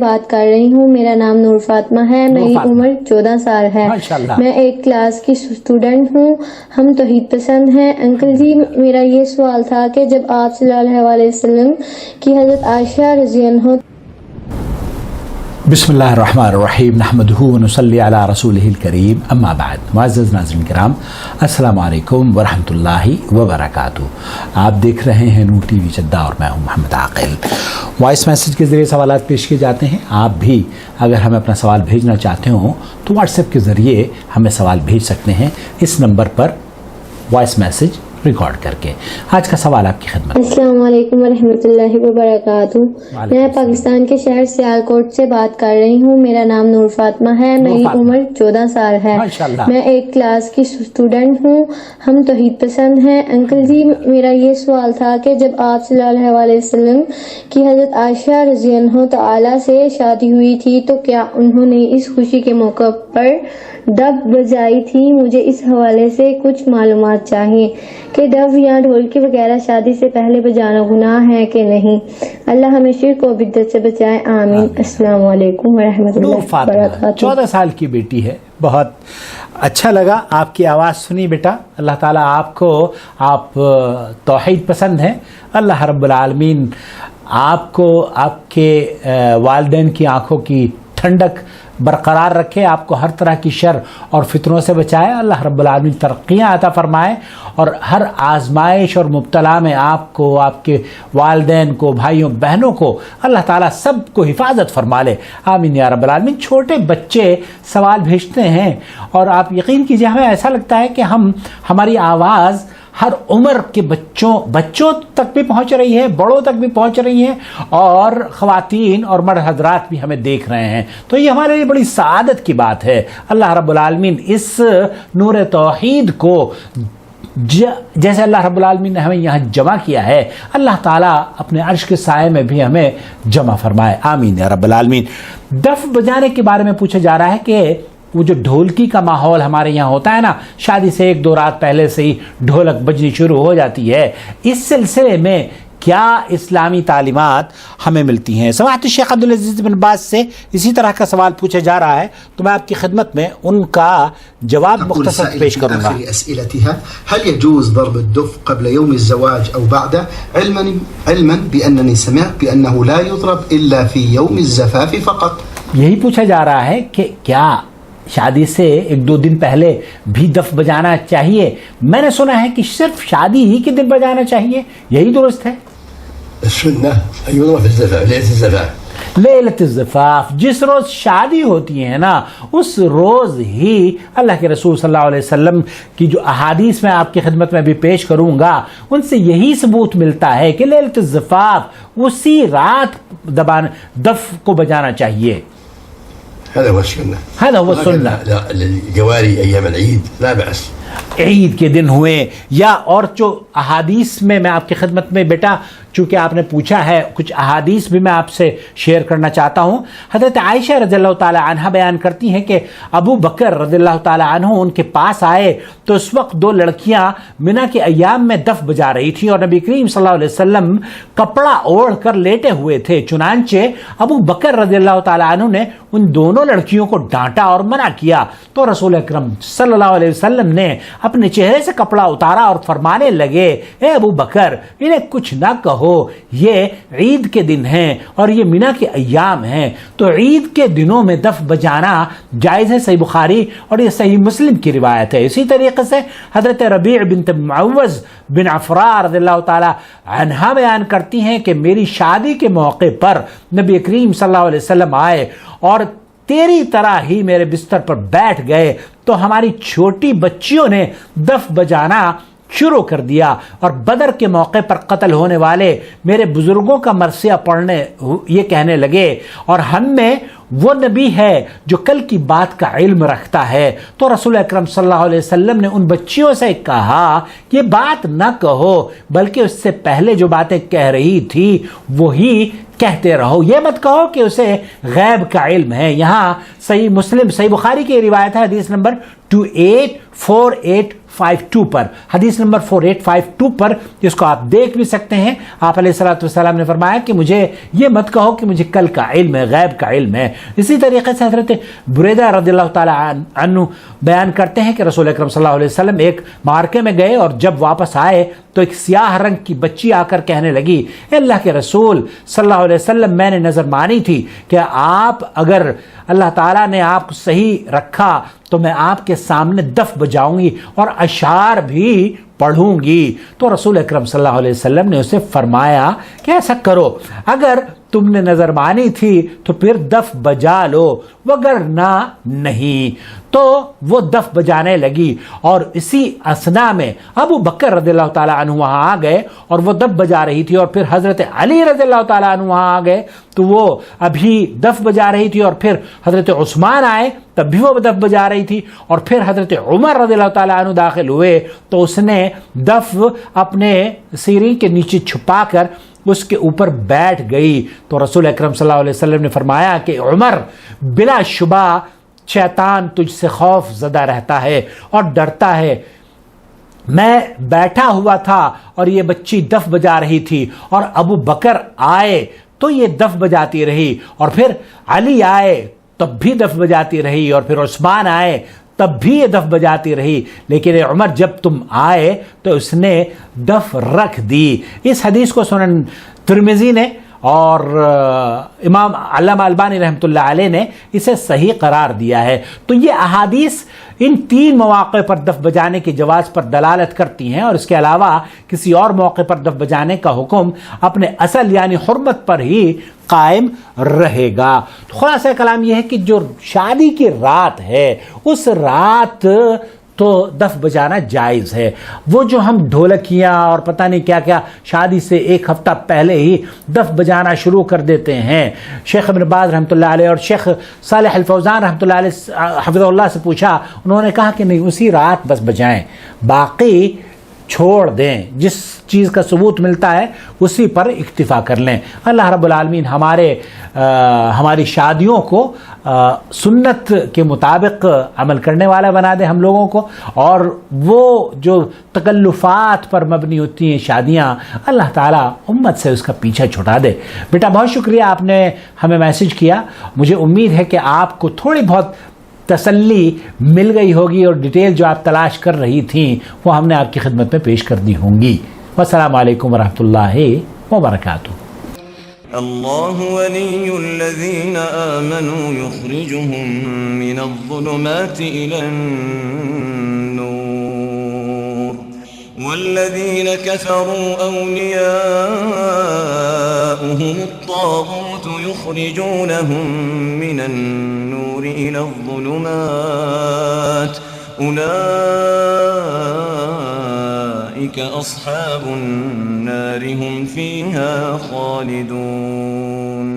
بات کر رہی ہوں. میرا نام نور فاطمہ ہے. میری عمر 14 سال ہے. میں ایک کلاس کی اسٹوڈنٹ ہوں. ہم توحید پسند ہیں. انکل جی میرا یہ سوال تھا کہ جب آپ صلی اللہ علیہ وسلم کی حضرت عائشہ رضی اللہ عنہا بسم اللہ الرحمن الرحیم نحمدہ ونصلی علی رسولہ الکریم اما بعد. معزز ناظرین کرام السلام علیکم ورحمۃ اللہ وبرکاتہ. آپ دیکھ رہے ہیں نور ٹی وی جدہ اور میں ہوں محمد عاقل. وائس میسج کے ذریعے سوالات پیش کیے جاتے ہیں. آپ بھی اگر ہمیں اپنا سوال بھیجنا چاہتے ہوں تو واٹس ایپ کے ذریعے ہمیں سوال بھیج سکتے ہیں اس نمبر پر وائس میسج ریکارڈ کر کے. آج کا سوال آپ کی خدمت. السلام علیکم ورحمۃ اللہ وبرکاتہ. میں پاکستان کے شہر سیالکوٹ سے بات کر رہی ہوں. میرا نام نور فاطمہ ہے. میری عمر 14 سال ہے. میں ایک کلاس کی اسٹوڈنٹ ہوں. ہم توحید پسند ہیں. انکل جی میرا یہ سوال تھا کہ جب آپ صلی اللہ علیہ وسلم کی حضرت عائشہ رضی اللہ تعالی سے شادی ہوئی تھی تو کیا انہوں نے اس خوشی کے موقع پر ڈب بجائی تھی؟ مجھے اس حوالے سے کچھ معلومات چاہیے کہ ڈب یا ڈھولکی وغیرہ شادی سے پہلے بجانا گناہ ہے کہ نہیں. اللہ ہمیں شرک و بدعت سے بچائے. آمین. السلام علیکم ورحمۃ اللہ وبرکاتہ. 14 سال کی بیٹی ہے. بہت اچھا لگا آپ کی آواز سنی بیٹا. اللہ تعالیٰ آپ توحید پسند ہیں. اللہ رب العالمین آپ کو آپ کے والدین کی آنکھوں کی ٹھنڈک برقرار رکھے. آپ کو ہر طرح کی شر اور فتنوں سے بچائے. اللہ رب العالمین ترقیاں عطا فرمائے اور ہر آزمائش اور مبتلا میں آپ کو, آپ کے والدین کو, بھائیوں بہنوں کو اللہ تعالیٰ سب کو حفاظت فرما لے. آمین یا رب العالمین. چھوٹے بچے سوال بھیجتے ہیں اور آپ یقین کیجئے ہمیں ایسا لگتا ہے کہ ہماری آواز ہر عمر کے بچوں تک بھی پہنچ رہی ہے, بڑوں تک بھی پہنچ رہی ہیں اور خواتین اور مرد حضرات بھی ہمیں دیکھ رہے ہیں. تو یہ ہمارے لیے بڑی سعادت کی بات ہے. اللہ رب العالمین اس نور توحید کو جیسے اللہ رب العالمین نے ہمیں یہاں جمع کیا ہے, اللہ تعالیٰ اپنے عرش کے سائے میں بھی ہمیں جمع فرمائے. آمین یا رب العالمین. دف بجانے کے بارے میں پوچھا جا رہا ہے کہ وہ جو ڈھولکی کا ماحول ہمارے یہاں ہوتا ہے نا, شادی سے 1-2 رات پہلے سے ہی ڈھولک بجنی شروع ہو جاتی ہے. اس سلسلے میں کیا اسلامی تعلیمات ہمیں ملتی ہیں؟ سماحت الشیخ عبدالعزیز بن باز سے اسی طرح کا سوال پوچھا جا رہا ہے تو میں آپ کی خدمت میں ان کا جواب مختصر پیش کروں گا. هل يجوز ضرب الدف قبل يوم الزواج او بعده علما بانني سمعت بانه لا يضرب الا في يوم الزفاف فقط. یہی پوچھا جا رہا ہے کہ کیا شادی سے 1-2 دن پہلے بھی دف بجانا چاہیے؟ میں نے سنا ہے کہ صرف شادی ہی کے دن بجانا چاہیے. یہی درست ہے؟ لیلۃ الزفاف, جس روز شادی ہوتی ہے نا اس روز ہی اللہ کے رسول صلی اللہ علیہ وسلم کی جو احادیث میں آپ کی خدمت میں بھی پیش کروں گا ان سے یہی ثبوت ملتا ہے کہ لیلۃ الزفاف اسی رات دف کو بجانا چاہیے. هذا هو السنة. هذا هو السنة. الجواري أيام العيد لا بأس. عید کے دن ہوئے یا اور جو احادیث میں آپ کی خدمت میں بیٹا چونکہ آپ نے پوچھا ہے کچھ احادیث بھی میں آپ سے شیئر کرنا چاہتا ہوں. حضرت عائشہ رضی اللہ تعالی عنہ بیان کرتی ہیں کہ ابو بکر رضی اللہ تعالی عنہ ان کے پاس آئے تو اس وقت 2 لڑکیاں منا کے ایام میں دف بجا رہی تھیں اور نبی کریم صلی اللہ علیہ وسلم کپڑا اوڑھ کر لیٹے ہوئے تھے. چنانچہ ابو بکر رضی اللہ تعالی عنہ نے ان دونوں لڑکیوں کو ڈانٹا اور منع کیا تو رسول اکرم صلی اللہ علیہ وسلم نے اپنے چہرے سے کپڑا اتارا اور فرمانے لگے, اے ابو بکر انہیں کچھ نہ کہو, یہ عید کے دن ہیں اور یہ منا کے ایام ہیں تو عید کے دنوں میں دف بجانا جائز ہے. صحیح بخاری اور یہ صحیح مسلم کی روایت ہے. اسی طریقے سے حضرت ربیع بنت معوذ بن عفراء رضی اللہ تعالی عنہا بیان کرتی ہیں کہ میری شادی کے موقع پر نبی کریم صلی اللہ علیہ وسلم آئے اور تیری طرح ہی میرے بستر پر بیٹھ گئے تو ہماری چھوٹی بچیوں نے دف بجانا شروع کر دیا اور بدر کے موقع پر قتل ہونے والے میرے بزرگوں کا مرثیہ پڑھنے یہ کہنے لگے اور ہم میں وہ نبی ہے جو کل کی بات کا علم رکھتا ہے. تو رسول اکرم صلی اللہ علیہ وسلم نے ان بچیوں سے کہا یہ بات نہ کہو بلکہ اس سے پہلے جو باتیں کہہ رہی تھی وہی کہتے رہو, یہ مت کہو کہ اسے غیب کا علم ہے. یہاں صحیح مسلم صحیح بخاری کی روایت ہے حدیث نمبر 2848 4852 پر، حدیث نمبر 4852 پر، جس کو آپ دیکھ بھی سکتے ہیں. آپ علیہ الصلوۃ والسلام نے فرمایا کہ مجھے یہ مت کہو کہ مجھے کل کا علم ہے، غیب کا علم ہے. اسی طریقے سے حضرت بریدہ رضی اللہ تعالی عنہ بیان کرتے ہیں کہ رسول اکرم صلی اللہ علیہ وسلم ایک مارکے میں گئے اور جب واپس آئے تو ایک سیاہ رنگ کی بچی آ کر کہنے لگی، اے اللہ کے رسول صلی اللہ علیہ وسلم، میں نے نظر مانی تھی کہ آپ اگر اللہ تعالیٰ نے آپ کو صحیح رکھا تو میں آپ کے سامنے دف بجاؤں گی اور اشعار بھی پڑھوں گی. تو رسول اکرم صلی اللہ علیہ وسلم نے اسے فرمایا کہ ایسا کرو، اگر تم نے نظر مانی تھی تو پھر دف بجا لو، وگرنہ نہیں. تو وہ دف بجانے لگی اور اسی اثنا میں ابو بکر رضی اللہ تعالیٰ عنہ وہاں آ گئے اور وہ دف بجا رہی تھی، اور پھر حضرت علی رضی اللہ تعالیٰ عنہ وہاں آ گئے تو وہ ابھی دف بجا رہی تھی، اور پھر حضرت عثمان آئے تب بھی وہ دف بجا رہی تھی، اور پھر حضرت عمر رضی اللہ تعالیٰ عنہ داخل ہوئے تو اس نے دف اپنے سیری کے نیچے چھپا کر اس کے اوپر بیٹھ گئی. تو رسول اکرم صلی اللہ علیہ وسلم نے فرمایا کہ عمر، بلا شبہ شیطان تجھ سے خوف زدہ رہتا ہے اور ڈرتا ہے. میں بیٹھا ہوا تھا اور یہ بچی دف بجا رہی تھی، اور ابو بکر آئے تو یہ دف بجاتی رہی، اور پھر علی آئے تب بھی دف بجاتی رہی، اور پھر عثمان آئے تب بھی یہ دف بجاتی رہی، لیکن عمر جب تم آئے تو اس نے دف رکھ دی. اس حدیث کو سنن ترمذی نے اور امام علامہ البانی رحمۃ اللہ علیہ نے اسے صحیح قرار دیا ہے. تو یہ احادیث ان 3 مواقع پر دف بجانے کی جواز پر دلالت کرتی ہیں، اور اس کے علاوہ کسی اور موقع پر دف بجانے کا حکم اپنے اصل یعنی حرمت پر ہی قائم رہے گا. خلاصہ کلام یہ ہے کہ جو شادی کی رات ہے اس رات تو دف بجانا جائز ہے. وہ جو ہم ڈھولکیاں اور پتہ نہیں کیا کیا شادی سے 1 ہفتہ پہلے ہی دف بجانا شروع کر دیتے ہیں. شیخ ابن باز رحمۃ اللہ علیہ اور شیخ صالح الفوزان رحمۃ اللہ علیہ حفظہ اللہ سے پوچھا، انہوں نے کہا کہ نہیں، اسی رات بس بجائیں، باقی چھوڑ دیں، جس چیز کا ثبوت ملتا ہے اسی پر اکتفا کر لیں. اللہ رب العالمین ہماری شادیوں کو سنت کے مطابق عمل کرنے والا بنا دے ہم لوگوں کو، اور وہ جو تکلفات پر مبنی ہوتی ہیں شادیاں، اللہ تعالیٰ امت سے اس کا پیچھا چھٹا دے. بیٹا بہت شکریہ، آپ نے ہمیں میسج کیا. مجھے امید ہے کہ آپ کو تھوڑی بہت تسلی مل گئی ہوگی، اور ڈیٹیل جو آپ تلاش کر رہی تھیں وہ ہم نے آپ کی خدمت میں پیش کر دی ہوں گی. والسلام علیکم ورحمۃ اللہ وبرکاتہ. اللہ ولی الذین آمنوا یخرجهم من الظلمات إلى النور والذین كفروا أولیاؤهم الطاغوت یخرجونهم من النور إلى الظلمات أولئك أصحاب النار هم فيها خالدون.